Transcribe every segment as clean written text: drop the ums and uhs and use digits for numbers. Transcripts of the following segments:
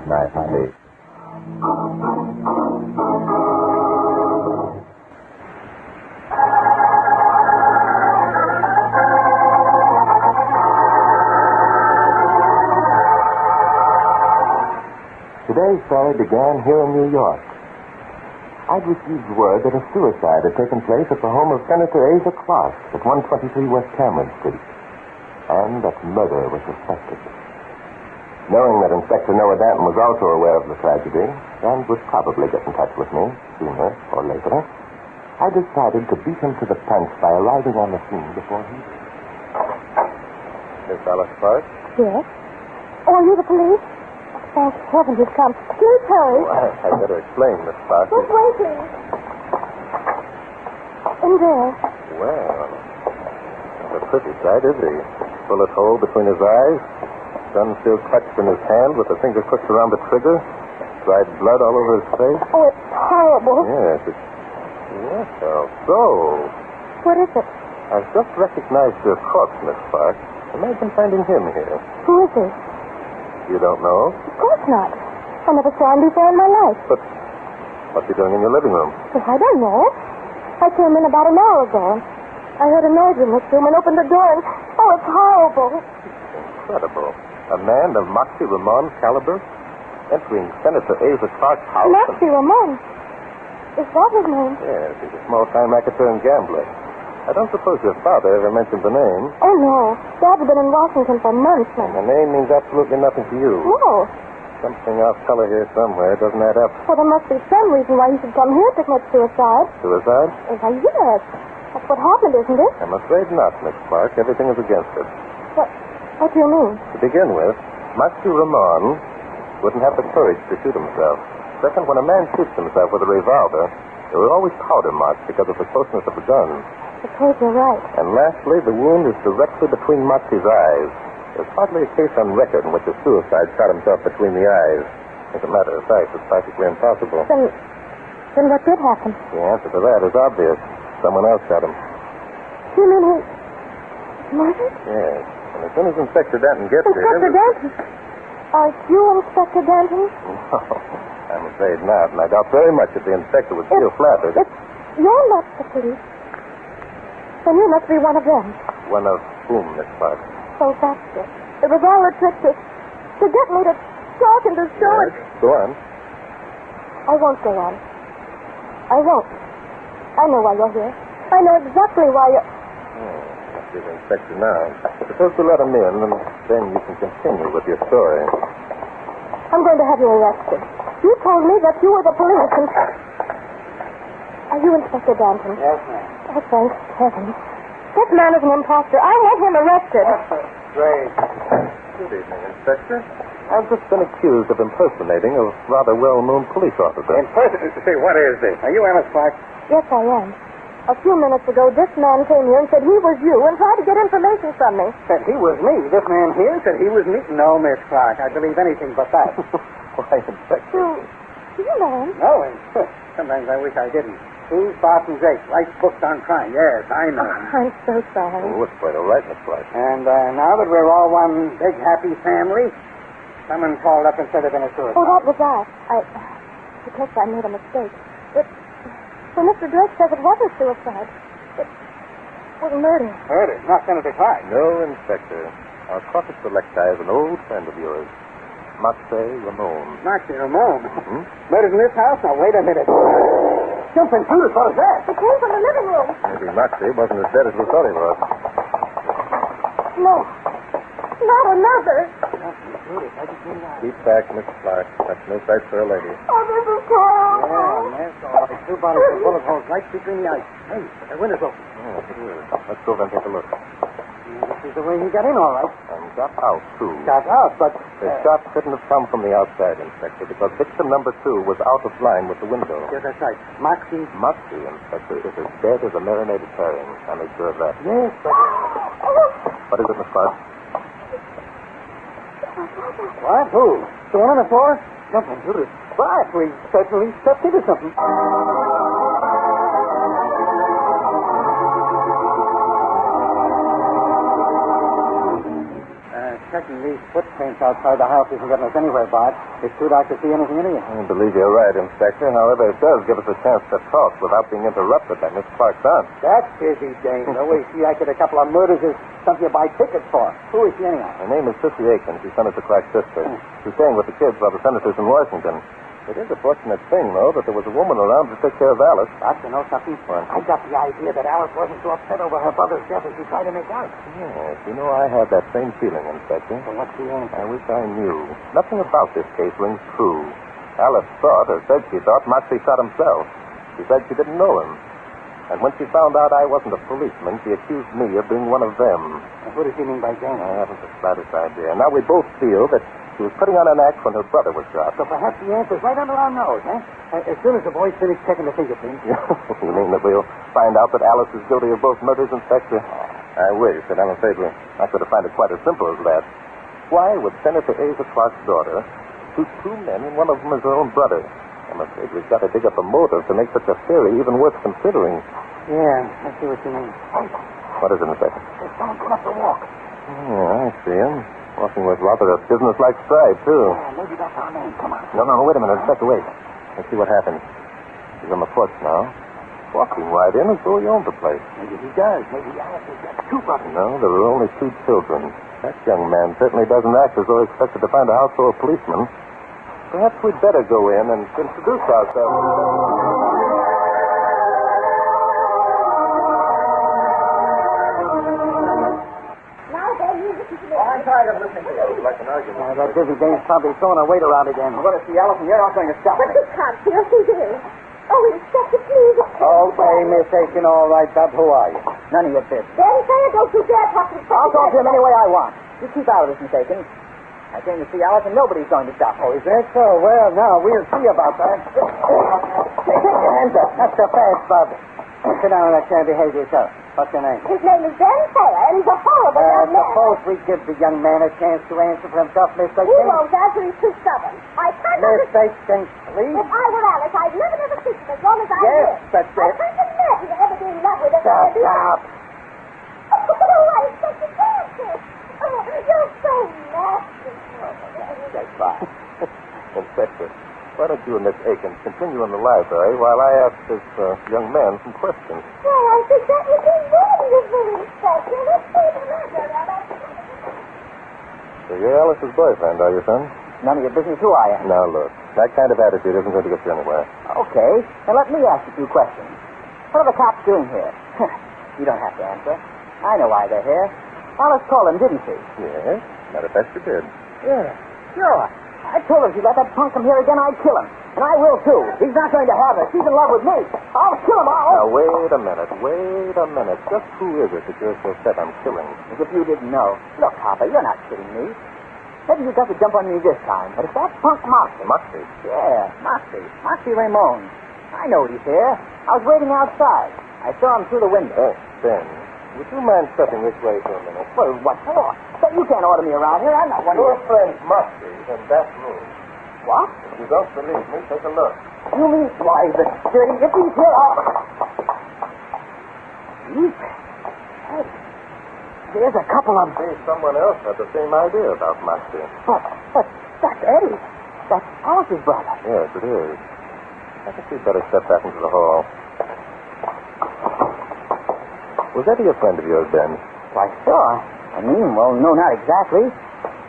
night, honey. Today's story began here in New York. I'd received word that a suicide had taken place at the home of Senator Asa Clark at 123 West Cameron Street, and that murder was suspected. Knowing that Inspector Noah Danton was also aware of the tragedy and would probably get in touch with me sooner or later, I decided to beat him to the punch by arriving on the scene before he did. Miss Alice Clark? Yes? Oh, are you the police? Thank heaven you've come. Please hurry. Oh, I'd better explain, Miss Clark. Just waiting. In there. Well, not a pretty sight, is he? Bullet hole between his eyes, gun still clutched in his hand with the finger crooked around the trigger, dried blood all over his face. Oh, it's horrible. Yes, it's... Yes, so... What is it? I've just recognized your corpse, Miss Clark. Imagine finding him here. Who is he? You don't know? Of course not. I never saw him before in my life. But what's he doing in your living room? Well, I don't know. I came in about an hour ago. I heard a noise in this room and opened the door and... Oh, it's horrible. Incredible. A man of Moxie Ramon's caliber entering Senator Asa Clark's house. Moxie Ramon? Is that his name? Yes, he's a small-time racketeer and gambler. I don't suppose your father ever mentioned the name. Oh, no. Dad's been in Washington for months now. And the name means absolutely nothing to you. No. Something off color here somewhere. Doesn't add up. Well, there must be some reason why he should come here to commit suicide. Suicide? Why, yes. That's what happened, isn't it? I'm afraid not, Miss Clark. Everything is against it. What do you mean? To begin with, Moxie Ramon wouldn't have the courage to shoot himself. Second, when a man shoots himself with a revolver, there are always powder marks because of the closeness of the gun. I suppose you're right. And lastly, the wound is directly between Moxie's eyes. There's hardly a case on record in which a suicide shot himself between the eyes. As a matter of fact, it's practically impossible. Then what did happen? The answer to that is obvious. Someone else shot him. You mean he... murdered? Yes. And as soon as Inspector Danton gets here... Inspector Danton? Are you Inspector Danton? No, I'm afraid not. And I doubt very much that the inspector would feel flattered. You're not the police. Then you must be one of them. One of whom, Miss Clark? So that's it. It was all a trick to get me to talk and to show it. Go on. I won't go on. I won't. I know why you're here. I know exactly why you're... Must be the inspector now. Suppose we let him in, and then you can continue with your story. I'm going to have you arrested. You told me that you were the police and... Are you Inspector Danton? Yes, ma'am. Oh, thank heaven. This man is an imposter. I want him arrested. Great. Good evening, Inspector. I've just been accused of impersonating a rather well-known police officer. Say, what is this? Are you Alice Clark? Yes, I am. A few minutes ago, this man came here and said he was you and tried to get information from me. Said he was me. This man here said he was me. No, Miss Clark. I believe anything but that. Why, Inspector? Do you know him? No, and sometimes I wish I didn't. He's Barton Drake. Writes books on crime. Yes, I know him. I'm so sorry. Oh, it's quite all right, Miss Clark. And now that we're all one big happy family, someone called up and said there'd been a suicide. Oh, that was I guess I made a mistake. Well, Mr. Drake says it wasn't suicide. It was murder. Murder? Not Senator Clark. No, Inspector. Our corpus selecti is an old friend of yours, Moxie Ramon. Moxie Ramon? Hmm? Murdered in this house? Now, wait a minute. Jumping through, what was that? It came from the living room. Maybe Moxie wasn't as dead as we thought he was. No. Not another. Keep back, Miss Clark. That's no sight for a lady. Oh, this is horrible. Yeah, Miss, all right. 2 bottles of bullet holes right between the eyes. Hey, the window's open. Oh, it is. Let's go over and take a look. This is the way he got in, all right. And got out, too. Got out, but... The shot couldn't have come from the outside, Inspector, because victim number 2 was out of line with the window. Yes, that's right. Moxie... Moxie, Inspector, is as dead as a marinated herring. I'm sure of that. Yes, but... What is it, Miss Clark? What? Who? The one on the floor? Something to it. But we certainly stepped into something. checking these footprints outside the house isn't getting us anywhere, Bart. Is two doctors see anything in here? I believe you're right, Inspector. However, it does give us a chance to talk without being interrupted by Miss Clark's aunt. That's busy, Dame. The way she acted a couple of murders is something you buy tickets for. Who is she anyhow? Her name is Sissy Aiken. She's Senator Clark's sister. She's staying with the kids while the senator's in Washington. It is a fortunate thing, though, that there was a woman around to take care of Alice. But you know something? What? I got the idea that Alice wasn't so upset over her brother's death as she tried to make out. Yes, you know, I had that same feeling, Inspector. Well, what's the answer? I wish I knew. Nothing about this case rings true. Alice thought, or said she thought, Moxie shot himself. She said she didn't know him. And when she found out I wasn't a policeman, she accused me of being one of them. And what does she mean by Jane? I haven't the slightest idea. Now we both feel that she was putting on an act when her brother was shot. So perhaps the answer's right under our nose, eh? As soon as the boys finish checking the fingerprints. You mean that we'll find out that Alice is guilty of both murders, Inspector? I wish, and I'm afraid I could have found it quite as simple as that. Why would Senator Asa Clark's daughter shoot two men and one of them is her own brother? I'm afraid we've got to dig up a motive to make such a theory even worth considering. Yeah, I see what you mean. What is it, Inspector? There's someone going up the walk. Yeah, I see him. Walking with rather a business-like stride, too. Yeah, maybe that's our man. Come on. No, wait a minute. Inspector, wait. Let's see what happens. He's on the porch now. Walking right in as though he owned the place. Maybe he does. Maybe Alice has got two brothers. No, there are only two children. That young man certainly doesn't act as though he expected to find a house full of policemen. Perhaps we'd better go in and introduce ourselves. I'm tired of listening to you. Like an argument. That busy dame's probably throwing her weight around again. We're going to see Alice, and you're not going to stop But her. you can't, Phil. She's ill. Oh, Inspector, please. Okay, Miss Aiken, all right, Bub. Who are you? None of your business. Then say it, don't you dare talk to Inspector. I'll talk to him any way I want. You keep out of this, Miss Aiken. I came to see Alice, and nobody's going to stop her. Oh, is that so? Well, now, we'll see about that. Take your hands up. That's the fast, Bub. Sit down in that chair and behave yourself. What's your name? His name is Ben Taylor, and he's a horrible young man. Suppose we give the young man a chance to answer for himself, Miss Aiken. He won't answer. He's too stubborn. I can't Miss Aiken, please. If I were Alice, I'd never kiss him as long as I Yes, live. that's I it. can't imagine ever being in love with him. Stop. Oh, I expect you can't. Oh, you're so nasty. That's fine. Inspector, why don't you and Miss Aiken continue in the library while I ask this young man some questions? Well, I think that would be wonderful, Inspector. Let's see the matter. So you're Alice's boyfriend, are you, son? None of your business who I am. Now, look, that kind of attitude isn't going to get you anywhere. Okay, now let me ask you 2 questions. What are the cops doing here? You don't have to answer. I know why they're here. Alice called them, didn't she? Yes, matter of fact, you did. Yeah, sure. I told her if she let that punk come here again, I'd kill him. And I will, too. He's not going to have her. She's in love with me. I'll kill him. Now, wait a minute. Just who is it that you're so set on killing? As if you didn't know. Look, Papa, you're not kidding me. Maybe you got to jump on me this time, but it's that punk Moxie. Moxie? Yeah, Moxie. Moxie Ramon. I know he's here. I was waiting outside. I saw him through the window. Oh, Ben, would you mind stepping this way for a minute? Well, what for? But you can't order me around here. I'm not one of Your your... friend Moxie is in that room. What? If you don't believe me, take a look. You mean, why, the dirty... If he's here, Hey, there's a couple of... See, someone else had the same idea about Moxie. But that's Eddie. That's Alice's brother. Yes, it is. I think we'd better step back into the hall. Was Eddie a friend of yours, Ben? Why, sure. I mean, well, no, not exactly.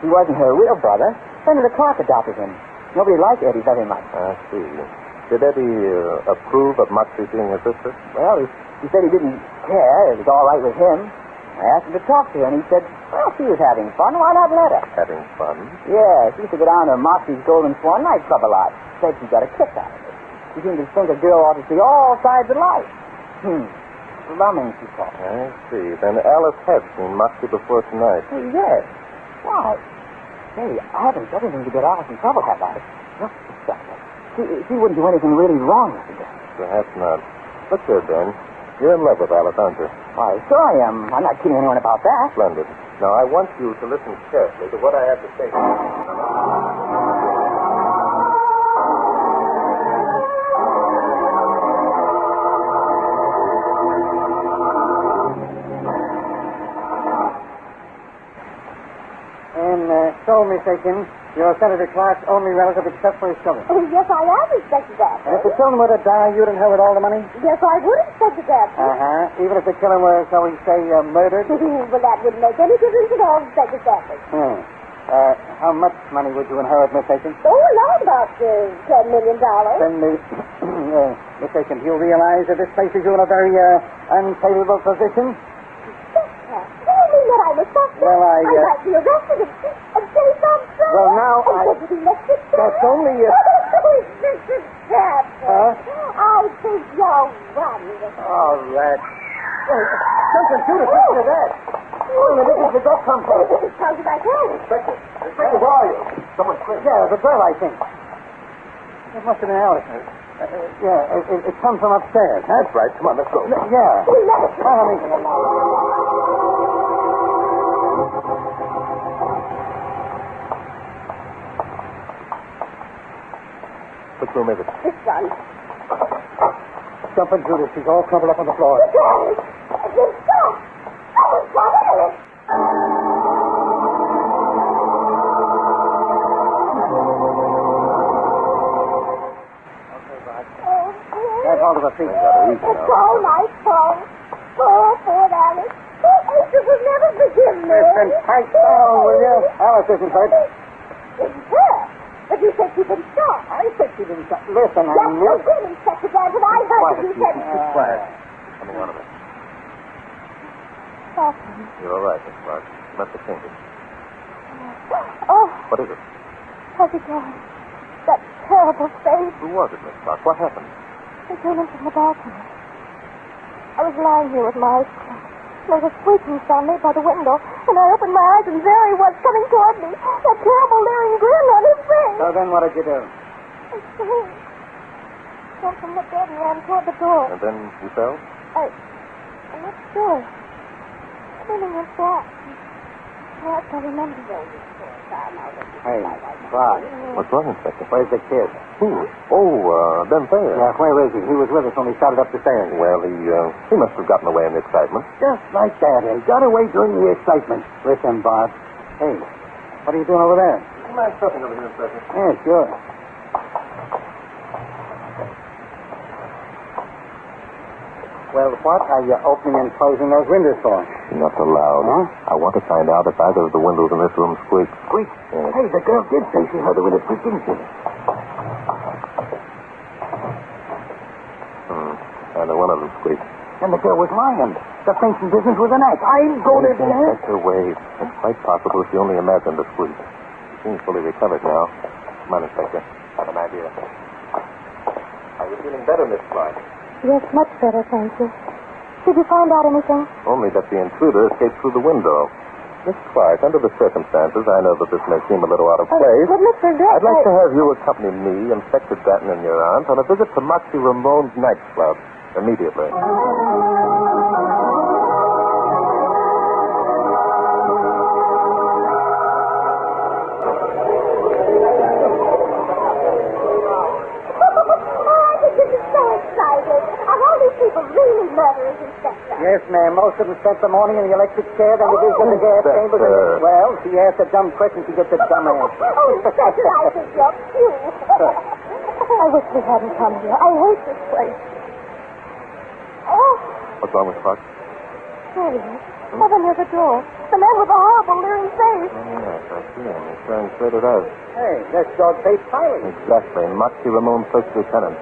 He wasn't her real brother. Senator Clark adopted him. Nobody liked Eddie very much. I see. Did Eddie approve of Moxie seeing her sister? Well, he said he didn't care. It was all right with him. I asked him to talk to her, and he said, well, she was having fun. Why not let her? Having fun? Yeah, she used to go down to Moxie's Golden Swan nightclub a lot. Said she got a kick out of it. She seemed to think a girl ought to see all sides of life. Slumming, she called it. I see. Then Alice had seen Moxie before tonight. Yes. Why? Say, I haven't said anything to get Alice in trouble, have I? No, she wouldn't do anything really wrong with it. Perhaps not. Look here, Ben. You're in love with Alice, aren't you? Why, sure I am. I'm not kidding anyone about that. Splendid. Now, I want you to listen carefully to what I have to say to you. And so, Miss Aiken, you're Senator Clark's only relative except for his children. Oh, yes, I have expected that. And if the children were to die, you'd inherit all the money? Yes, I would expect that. Uh-huh. Even if the killer were, shall we say, murdered? Well, that wouldn't make any difference at all, Inspector Stanley. How much money would you inherit, Miss Aiken? Oh, not about $10 million. Miss Aiken, do you realize that this places you in a very unfavorable position? Do you mean that I'm a suspect? Well, I might be arrested and faced on trial. Well, now and said to be elected. That's only Mr. Chap. Huh? I think you're wonderful. Oh, that. Something to listen to that. Where the heck did that come from? It comes back home. Inspector, where are you? Someone screamed. Yeah, the girl, I think. It must have been Alice. It comes from upstairs. Huh? That's right. Come on, let's go. Yeah. Follow me. Which room is it? This one. Jump and Judas. She's all crumpled up on the floor. Look at it. It's stuck. Oh, it's got Alice. Grab hold of her feet. It's all my fault. Poor Alice. Asa will never forgive me. Listen, tight down, will you? Alice isn't hurt. Isn't hurt? But you said she'd been shot. I said she didn't. Listen, I Yes, knew. you did, Inspector Danton. I heard what you said. Quiet. Coming out of it. Catherine. You're all right, Miss Clark. Must have fainted. Oh, What is it? how's it going? That terrible face. Who was it, Miss Clark? What happened? They came in from the balcony. I was lying here with my eyes closed. There was a squeaking sound made by the window, and I opened my eyes, and there he was coming toward me. That terrible leering grin on his face. So then what did you do? I screamed. Jumped from the bed and ran toward the door. And then you fell? I'm not sure. Screaming went black. Perhaps I remember. Hey, Clark. What's wrong, Inspector? Where's the kid? Who? Oh, Ben Thayer. Yeah, where is he? He was with us when we started up the stairs. Well, he must have gotten away in the excitement. Just like that. He got away during the excitement. Listen, Bob. Hey, what are you doing over there? You mind stepping over here, Inspector? Yeah, sure. Well, what are you opening and closing those windows for? Not so loud. Huh? I want to find out if either of the windows in this room squeak. Squeak? Yes. Hey, the girl did say she heard the window squeak, didn't she? Neither one of them squeaked. And the girl was lying. The fainting business was an act. I'm going to... Inspector, wait. It's quite possible she only imagined the squeak. She seems fully recovered now. Come on, Inspector. I have an idea. Are you feeling better, Miss Clark? Yes, much better, thank you. Did you find out anything? Only that the intruder escaped through the window. Miss Clark, under the circumstances, I know that this may seem a little out of place. But Mr. Drake, I'd like to have you accompany me, Inspector Danton, and your aunt on a visit to Moxie Ramon's nightclub immediately. Yes, ma'am. Most of them spent the morning in the electric chair, then they visited the gas chambers. And well, she asked a dumb question, she gets a dumb answer. Oh, Inspector, I think you're cute. I wish we hadn't come here. I hate this place. Oh. What's wrong with Clark? There he is. Over near the door. The man with the horrible leering face. Oh, yes, I see him. He's staring straight at us. Hey, that's dog-faced pilot. Exactly. Moxie Ramon, first lieutenant.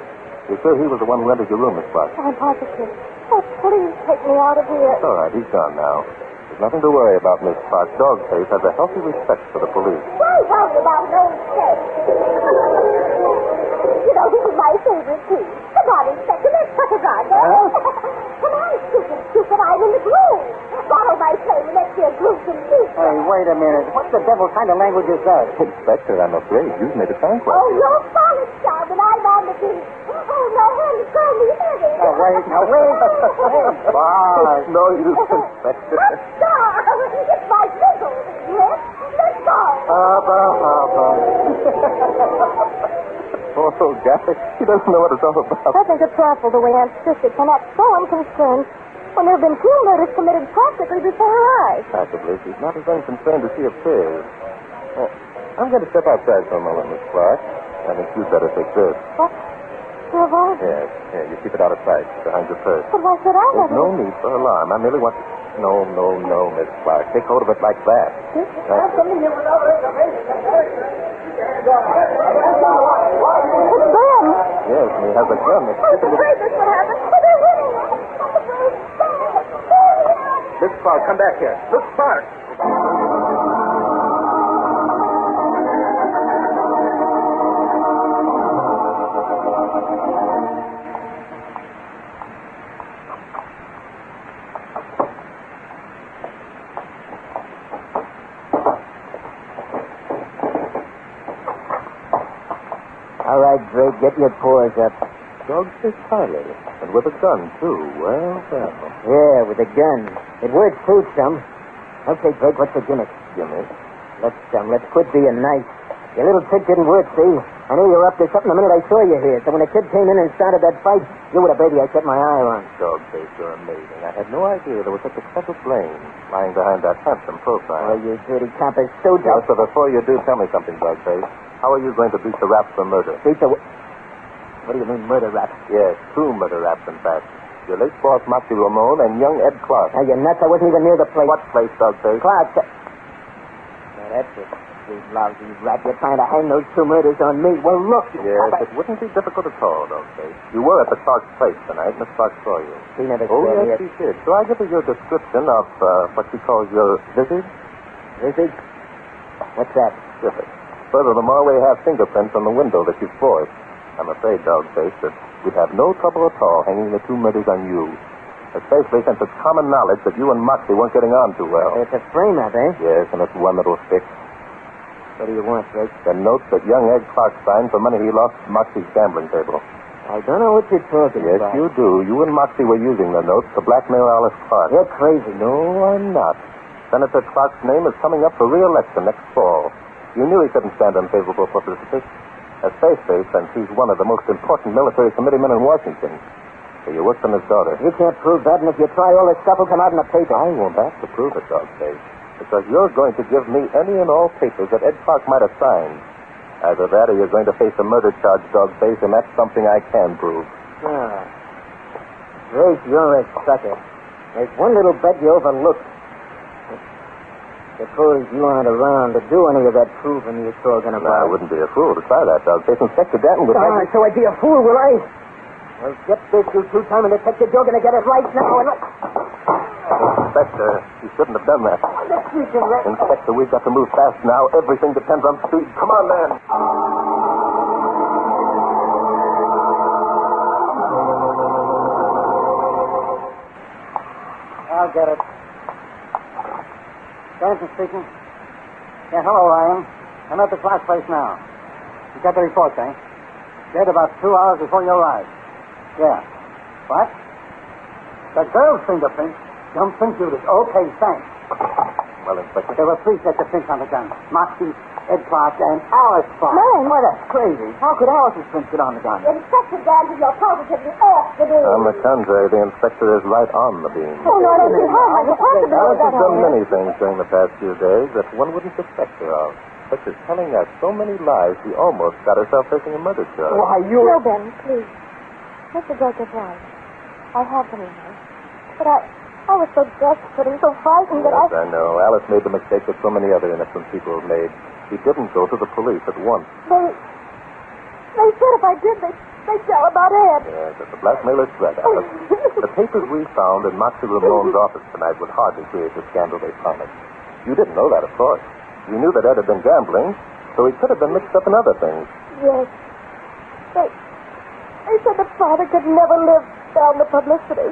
You're sure he was the one who entered your room, Miss Clark? I'm positive. Oh, please take me out of here. It's all right. He's gone now. There's nothing to worry about, Miss Clark. Dogface has a healthy respect for the police. Why worry about an old face? You know, this is my favorite too. Come on, Inspector, let's put it on. Come on, stupid, I'm in the groove. Borrow my flame and let's see a groove and beat. Hey, wait a minute. What the devil kind of language is that? Inspector, I'm afraid you've made a time Oh, you're solid, child, and I'm on the beat. Oh, now, honey, call me heavy. Now, wait. Hey, Bob. No use, Inspector. Stop! It's my fiddle. Yes, let's go. Oh, Gaffer, he doesn't know what it's all about. I think it's awful the way Aunt Sissy can act so unconcerned when there have been two murders committed practically before her eyes. Possibly. She's not as unconcerned as she appears. I'm going to step outside for a moment, Miss Clark. I think you'd better take this. What? The revolver? Yes. Here, you keep it out of sight, behind your purse. But why should I have There's no need for alarm. I merely want to... No, Miss Clark. Take hold of it like that. It's Glen! Yes, and he has a gun. I was afraid this would happen. But they're winning. Miss Clark, come back here. Miss Clark! All right, Drake, get your paws up. Dog says Charlie. And with a gun, too. Well. Yeah, with a gun. It works too, chum. Okay, Drake, what's the gimmick? Gimmick? Let's quit being nice. Your little trick didn't work, see? I knew you were up to something the minute I saw you here. So when the kid came in and started that fight, you were the baby I set my eye on. Dog face, you're amazing. I had no idea there was such a clever blame lying behind that handsome profile. Oh, you dirty compass stooge. Well, so before you do, tell me something, Dog face. How are you going to beat the rap for murder? Beat the... What do you mean, murder rap? Yes, two murder raps, in fact. Your late boss, Moxie Ramon, and young Ed Clark. Now, you're nuts. I wasn't even near the place. What place, Dog face? Clark. Now, that's it. You lousy rat. You're trying to hang those two murders on me. Well, look. Yes, it wouldn't be difficult at all, Dog face. You were at the Clark's place tonight. Miss Clark saw you. She never Oh, saw me. yes, she did. So I give her your description of what she calls your visage? Visage? What's that? Terrific. Furthermore, we have fingerprints on the window that you forced. I'm afraid, Dog face, that we'd have no trouble at all hanging the two murders on you. Especially since it's common knowledge that you and Moxie weren't getting on too well. It's a frame-up, eh? Yes, and it's one that'll stick. What do you want, Drake? The note that young Ed Clark signed for money he lost at Moxie's gambling table. I don't know what you're talking Yes, about. you do. You and Moxie were using the note to blackmail Alice Clark. You're crazy. No, I'm not. Senator Clark's name is coming up for re-election next fall. You knew he couldn't stand unfavorable publicity. Especially since he's one of the most important military committeemen in Washington. So you worked on his daughter. You can't prove that, and if you try, all this stuff will come out in the paper. I won't have to prove it, Dog face. Because you're going to give me any and all papers that Ed Clark might have signed. Either that or you're going to face a murder charge, Dog face, and that's something I can prove. Ah. Drake, you're a sucker. There's one little bet you overlooked. Suppose you aren't around to do any of that proving you're talking No, about. I wouldn't be a fool to try that, Dog face. Inspector Danton would have... So I'd be a fool, will I? Well, get this, you two-timing detective. You're going to get it right now. And Inspector, you shouldn't have done that. Inspector, we've got to move fast now. Everything depends on speed. Come on, man. I'll get it. Danton speaking. Yeah, hello, Ryan. I'm at the Clark place now. You got the report, eh? Dead about 2 hours before you arrived. Yeah. What? The girl's fingerprints? Don't think you did. Okay, thanks. Well, Inspector. There were 3 sets of prints on the gun. Moxie, Ed Clark, and Alice Clark. Mine? Why, that's crazy. How could Alice's prints get on the gun? Inspector Danton, you're positively off the beam. On the contrary, the inspector is right on the beam. Oh, no, I don't see how. I can't possibly know Alice that. has done many things during the past few days that one wouldn't suspect her of. Such as telling us so many lies she almost got herself facing a murder charge. Why, you... No, Ben, please. Mr. Drake is right. I have been in there. But I was so desperate and so frightened that Yes, I know. Alice made the mistake that so many other innocent people have made. She didn't go to the police at once. They said if I did, they'd tell about Ed. Yes, it's a blackmailer's threat, Alice. The papers we found in Moxie Ramon's office tonight would hardly create the scandal they promised. You didn't know that, of course. You knew that Ed had been gambling, so he could have been mixed up in other things. Yes. They said that Father could never live down the publicity.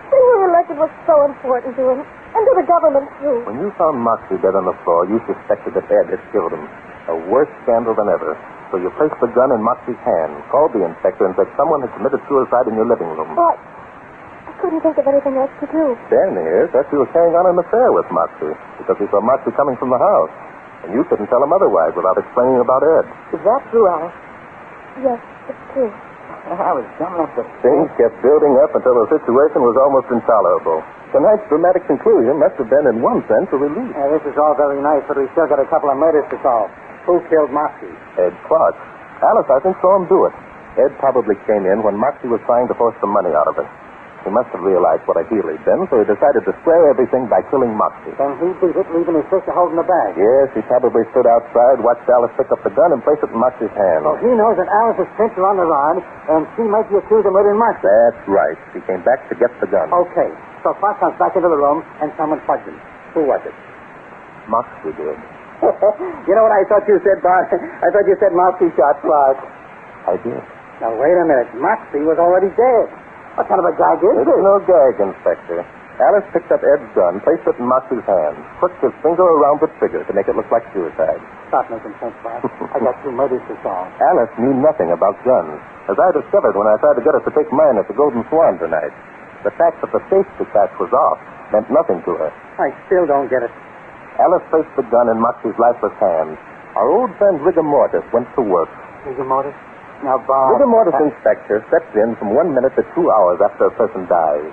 Being reelected was so important to him, and to the government, too. When you found Moxie dead on the floor, you suspected that Ed had killed him. A worse scandal than ever. So you placed the gun in Moxie's hand, called the inspector, and said someone had committed suicide in your living room. But I couldn't think of anything else to do. Danny here thought you were carrying on an affair with Moxie, because he saw Moxie coming from the house. And you couldn't tell him otherwise without explaining about Ed. Is that true, Alice? Yes, it's true. I was dumb enough to... Things kept building up until the situation was almost intolerable. Tonight's dramatic conclusion must have been, in one sense, a relief. This is all very nice, but we still got a couple of murders to solve. Who killed Moxie? Ed Clark. Alice, I think, saw him do it. Ed probably came in when Moxie was trying to force some money out of her. He must have realized what a heel he'd been, so he decided to square everything by killing Moxie. Then he beat it, leaving his sister holding the bag. Yes, he probably stood outside, watched Alice pick up the gun and place it in Moxie's hand. Well, he knows that Alice is pinched her on the rod, and she might be accused of murdering Moxie. That's right. He came back to get the gun. Okay, so Clark comes back into the room, and someone plugged him. Who was it? Moxie did. You know what I thought you said, Bart? I thought you said Moxie shot Clark. I did. Now, wait a minute. Moxie was already dead. What kind of a gag is It's this? no gag, Inspector. Alice picked up Ed's gun, placed it in Moxie's hand, crooked his finger around the trigger to make it look like suicide. Stop making sense, Bart. I got 2 murders to solve. Alice knew nothing about guns, as I discovered when I tried to get her to take mine at the Golden Swan tonight. The fact that the safety catch was off meant nothing to her. I still don't get it. Alice placed the gun in Moxie's lifeless hand. Our old friend Rigor Mortis went to work. Rigor Mortis? Now, Bart... Rigor Mortis, Inspector, steps in from 1 minute to 2 hours after a person dies.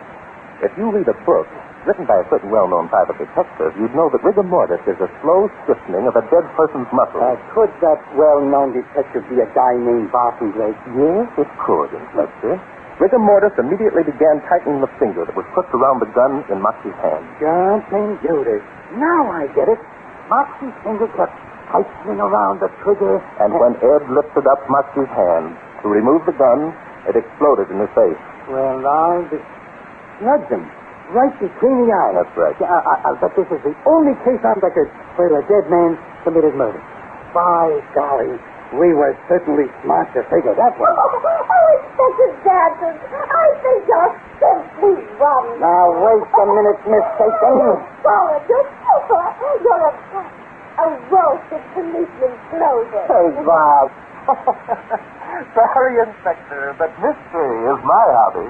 If you read a book written by a certain well-known private detective, you'd know that rigor mortis is a slow stiffening of a dead person's muscles. Could that well-known detective be a guy named Barton Drake? Yes, it could, Inspector. Rigor mortis immediately began tightening the finger that was crooked around the gun in Moxie's hand. Jumping Judas. Now I get it. Moxie's finger kept tightening around the trigger. And when Ed lifted up Moxie's hand to remove the gun, it exploded in his face. Well, I just slugged him right between the eyes. That's right. I'll bet this is the only case on record where a dead man committed murder. By golly, we were certainly smart to figure that one. Oh, Inspector Danton, I think you're simply wrong. Now, wait a minute, Miss Satan. Forward, you're a roasted policeman's clover. Hey, Bob. Sorry, Inspector, but mystery is my hobby.